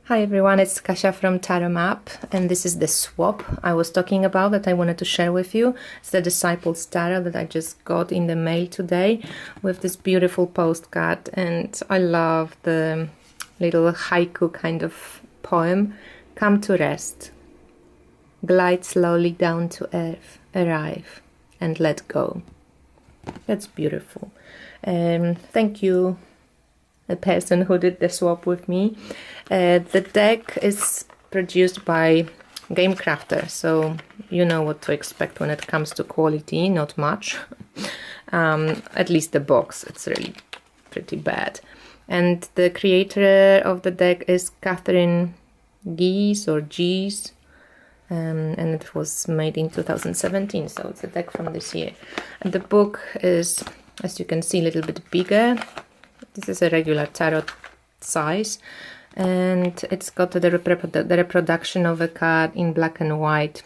Hi everyone, it's Kasia from Tarot Map, and this is the swap I was talking about that I wanted to share with you. It's the Disciples Tarot that I just got in the mail today with this beautiful postcard, and I love the little haiku kind of poem. Come to rest, glide slowly down to earth, arrive and let go. That's beautiful. Thank you, the person who did the swap with me. The deck is produced by Gamecrafter, so you know what to expect when it comes to quality, not much. At least the box, it's really pretty bad. And the creator of the deck is Catherine Gies or Gies, and it was made in 2017, so it's a deck from this year. And the book is, as you can see, a little bit bigger. This is a regular tarot size, and it's got the reproduction of a card in black and white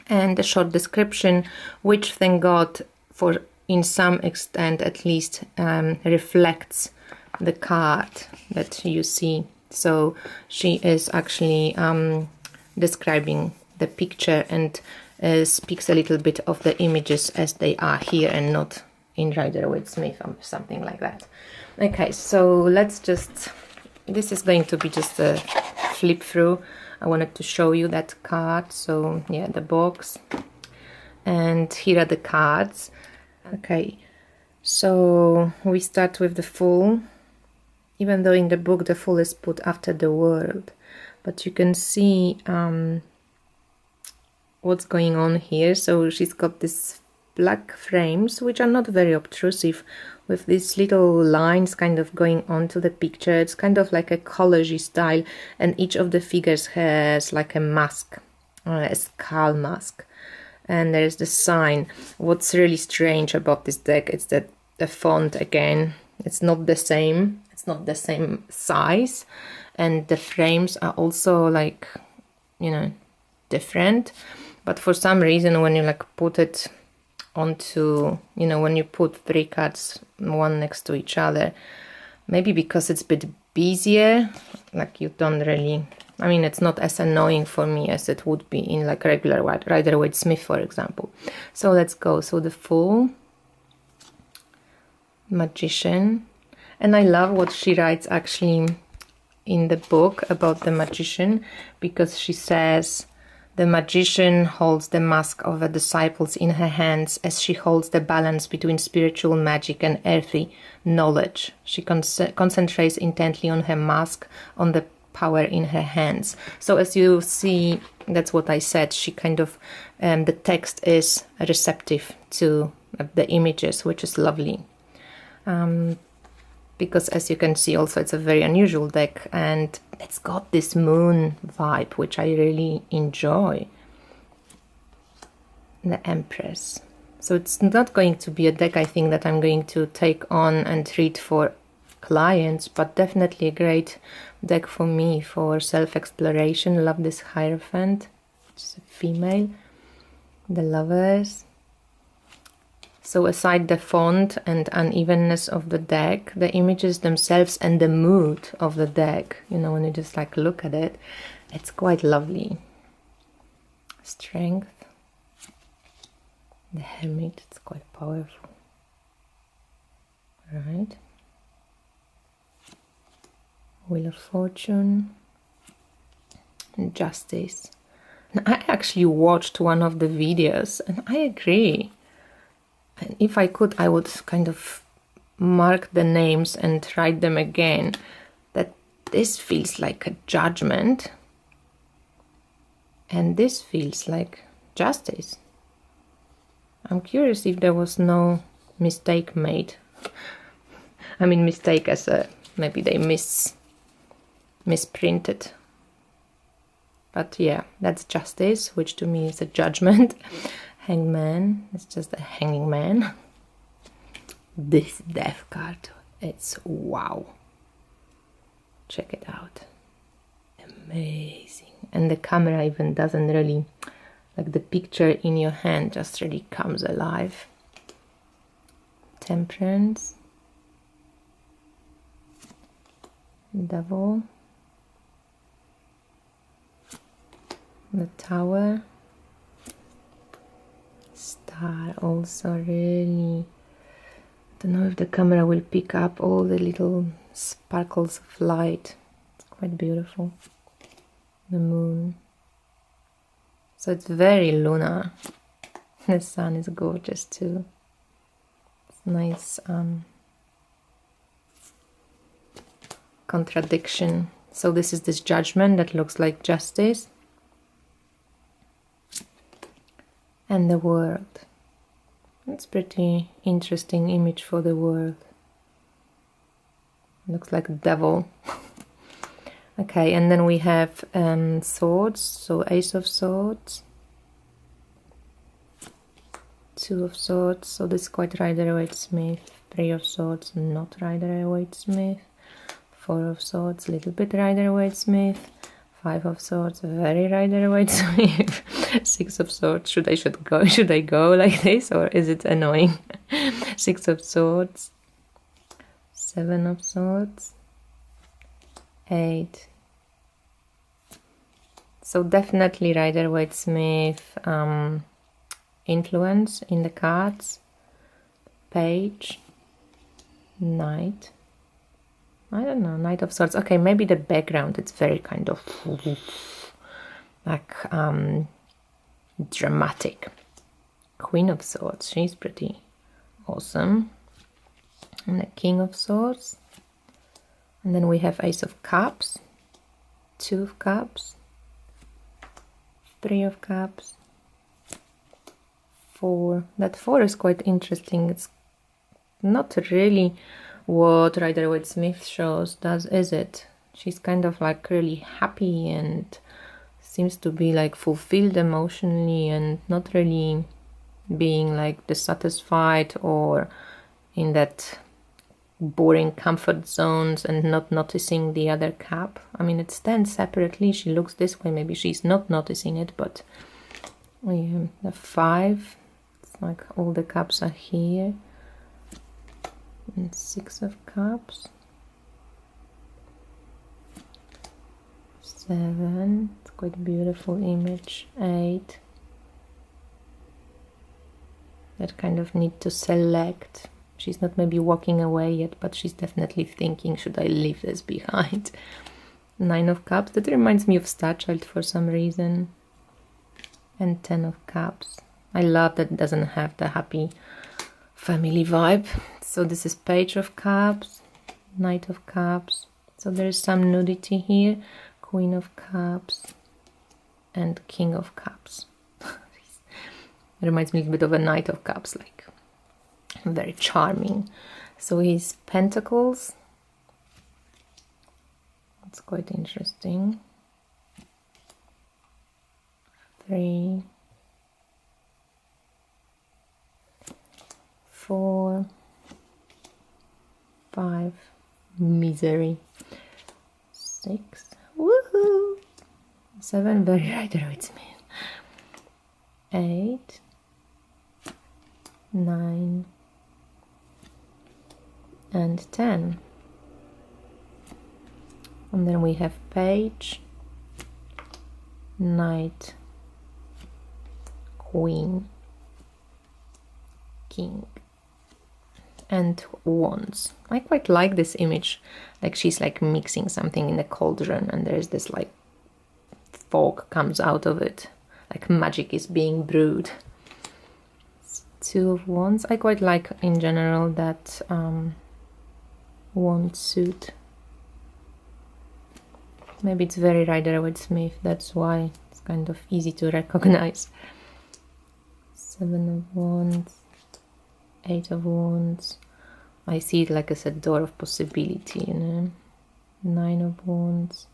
and a short description, which, thank God, for in some extent at least reflects the card that you see. So she is actually describing the picture and speaks a little bit of the images as they are here and not in Rider-Waite-Smith or something like that. Okay, so let's just, this is going to be just a flip through. I wanted to show you that card. So yeah, the box, and here are the cards. Okay, so we start with the Fool, even though in the book the Fool is put after the World, but you can see what's going on here. So she's got this black frames, which are not very obtrusive, with these little lines kind of going onto the picture. It's kind of like a collage style, and each of the figures has like a mask, a skull mask, and there's the sign. What's really strange about this deck is that the font, again, it's not the same size, and the frames are also like, you know, different. But for some reason, when you like put it onto, you know, when you put three cards one next to each other, maybe because it's a bit busier, like you don't really, I mean, it's not as annoying for me as it would be in like regular Rider-Waite-Smith, for example. So let's go. So the Fool, Magician, and I love what she writes actually in the book about the Magician, because she says, the Magician holds the mask of the disciples in her hands as she holds the balance between spiritual magic and earthly knowledge. She concentrates intently on her mask, on the power in her hands. So as you see, that's what I said, she kind of, the text is receptive to the images, which is lovely. Because as you can see also, it's a very unusual deck, and it's got this moon vibe, which I really enjoy. The Empress. So it's not going to be a deck, I think, that I'm going to take on and read for clients, but definitely a great deck for me for self-exploration. Love this Hierophant, which is a female. The Lovers. So aside the font and unevenness of the deck, the images themselves and the mood of the deck, you know, when you just like look at it, it's quite lovely. Strength. The Hermit, it's quite powerful. Right. Wheel of Fortune. And Justice. And I actually watched one of the videos, and I agree. And if I could, I would kind of mark the names and write them again, that this feels like a judgment and this feels like justice. I'm curious if there was no mistake made. I mean, mistake as a, maybe they misprinted. But yeah, that's Justice, which to me is a judgment. Hangman, it's just a hanging man. This Death card, it's wow. Check it out. Amazing. And the camera even doesn't really, like the picture in your hand just really comes alive. Temperance. Devil. The Tower. Star also really, don't know if the camera will pick up all the little sparkles of light. It's quite beautiful. The moon. So it's very lunar. The sun is gorgeous too. It's nice contradiction. So this is this Judgment that looks like justice. And the World. It's pretty interesting image for the World. Looks like a devil. Okay, and then we have swords, so Ace of Swords, Two of Swords, so this is quite Rider-Waite-Smith, Three of Swords, not Rider-Waite-Smith, Four of Swords, little bit Rider-Waite-Smith, Five of Swords, very Rider-Waite-Smith, Six of Swords, should I go like this, or is it annoying? Six of Swords, Seven of Swords, Eight. So definitely Rider-Waite-Smith influence in the cards. Page, Knight. I don't know, Knight of Swords. Okay, maybe the background, it's very kind of like dramatic. Queen of Swords, she's pretty awesome. And the King of Swords. And then we have Ace of Cups, Two of Cups, Three of Cups, Four. That Four is quite interesting. It's not really what Rider-Waite-Smith shows, is it? She's kind of like really happy and seems to be like fulfilled emotionally and not really being like dissatisfied or in that boring comfort zones and not noticing the other cup. I mean, it stands separately. She looks this way. Maybe she's not noticing it, but the Five, it's like all the cups are here. And Six of Cups, Seven, it's quite a beautiful image. Eight, that kind of need to select. She's not maybe walking away yet, but she's definitely thinking, should I leave this behind? Nine of Cups, that reminds me of Starchild for some reason. And Ten of Cups. I love that it doesn't have the happy family vibe. So this is Page of Cups, Knight of Cups. So there is some nudity here. Queen of Cups and King of Cups. It reminds me a little bit of a Knight of Cups, like very charming. So his Pentacles. It's quite interesting. 3, 4, 5, Misery. 6, woohoo! 7, very Rider-Waite-Smith. 8, 9, and 10. And then we have Page, Knight, Queen, King, and Wands. I quite like this image, like she's like mixing something in a cauldron and there's this like fog comes out of it, like magic is being brewed. Two of Wands. I quite like in general that wand suit. Maybe it's very Rider-Waite-Smith, that's why it's kind of easy to recognize. 7 of Wands, 8 of Wands. I see it like as a door of possibility, you know. 9 of Wands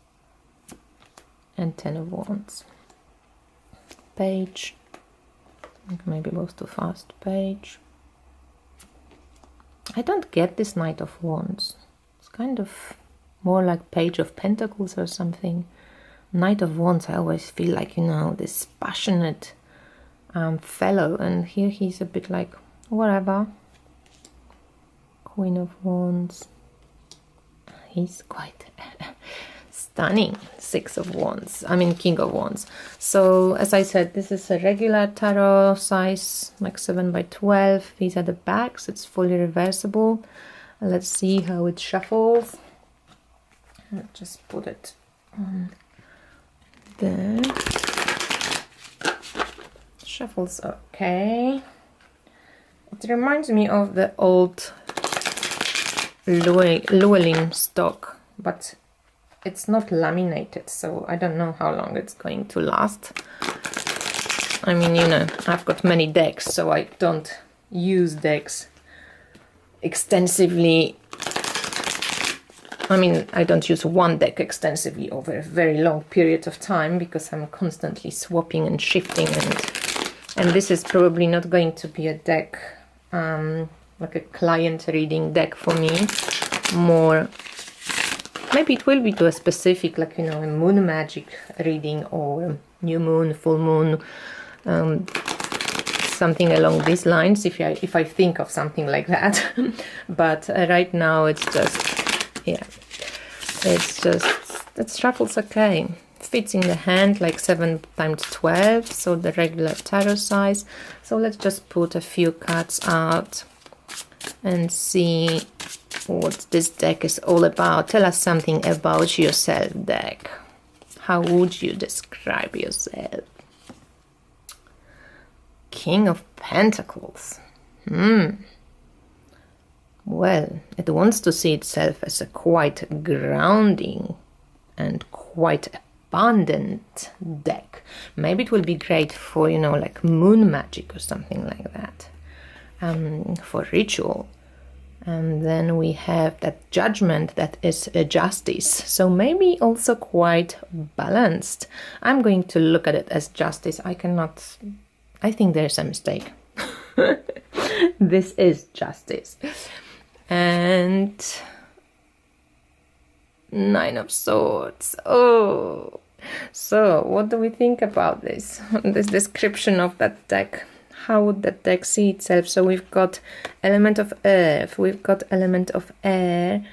and 10 of Wands. Page. Maybe it was too fast. Page. I don't get this Knight of Wands. It's kind of more like Page of Pentacles or something. Knight of Wands, I always feel like, you know, this passionate fellow, and here he's a bit like whatever. Queen of Wands. He's quite stunning Six of Wands, I mean King of Wands. So as I said, this is a regular tarot size, like 7 by 12. These are the backs. It's fully reversible. Let's see how it shuffles. I'll just put it on there. Shuffles okay. It reminds me of the old Llewellyn stock, but it's not laminated, so I don't know how long it's going to last. I mean, you know, I've got many decks, so I don't use decks extensively. I mean, I don't use one deck extensively over a very long period of time because I'm constantly swapping and shifting, and this is probably not going to be a deck, like a client reading deck for me. More, maybe it will be to a specific, like, you know, a moon magic reading or new moon, full moon, something along these lines, if I think of something like that. But right now it's just, yeah, it's just, it shuffles okay. Fits in the hand like 7 times 12, so the regular tarot size. So let's just put a few cards out and see what this deck is all about. Tell us something about yourself, deck. How would you describe yourself? King of Pentacles. Well, it wants to see itself as a quite grounding and quite abundant deck. Maybe it will be great for, you know, like moon magic or something like that, for ritual. And then we have that Judgment, that is a Justice, so maybe also quite balanced. I'm going to look at it as Justice. I think there's a mistake. This is Justice. And Nine of Swords. Oh, so what do we think about this description of that deck? How would that deck see itself? So we've got element of earth, we've got element of air,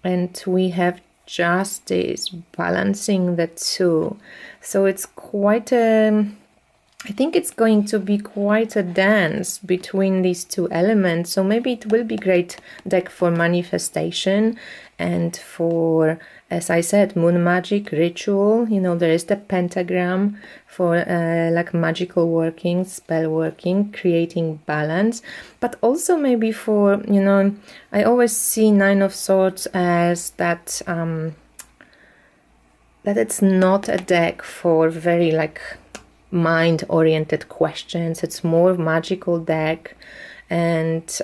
and we have Justice balancing the two. So it's quite a, I think it's going to be quite a dance between these two elements. So maybe it will be great deck for manifestation and for, as I said, moon magic, ritual. You know, there is the pentagram for like magical working, spell working, creating balance. But also maybe for, you know, I always see Nine of Swords as that, that it's not a deck for very like mind-oriented questions. It's more magical deck, and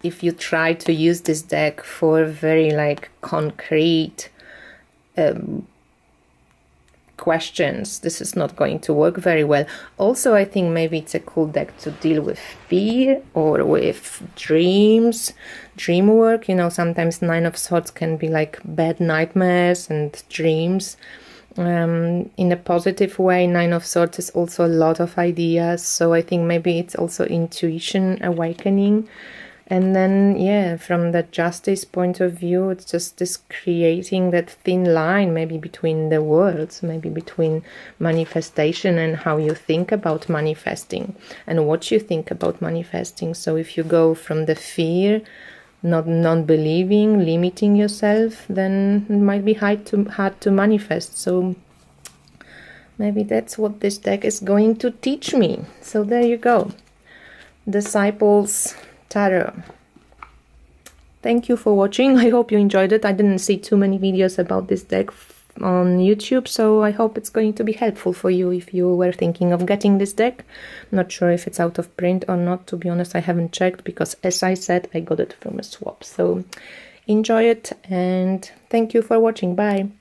if you try to use this deck for very like concrete questions, this is not going to work very well. Also, I think maybe it's a cool deck to deal with fear or with dreams, dream work. You know, sometimes Nine of Swords can be like bad nightmares and dreams. In a positive way, Nine of Swords is also a lot of ideas, so I think maybe it's also intuition awakening. And then, yeah, from the Justice point of view, it's just this creating that thin line maybe between the worlds, maybe between manifestation and how you think about manifesting and what you think about manifesting. So if you go from the fear, not non-believing, limiting yourself, then it might be hard to manifest. So maybe that's what this deck is going to teach me. So there you go. Disciples Tarot. Thank you for watching. I hope you enjoyed it. I didn't see too many videos about this deck on YouTube, so I hope it's going to be helpful for you if you were thinking of getting this deck. Not sure if it's out of print or not, to be honest. I haven't checked because, as I said, I got it from a swap. So enjoy it and thank you for watching. Bye.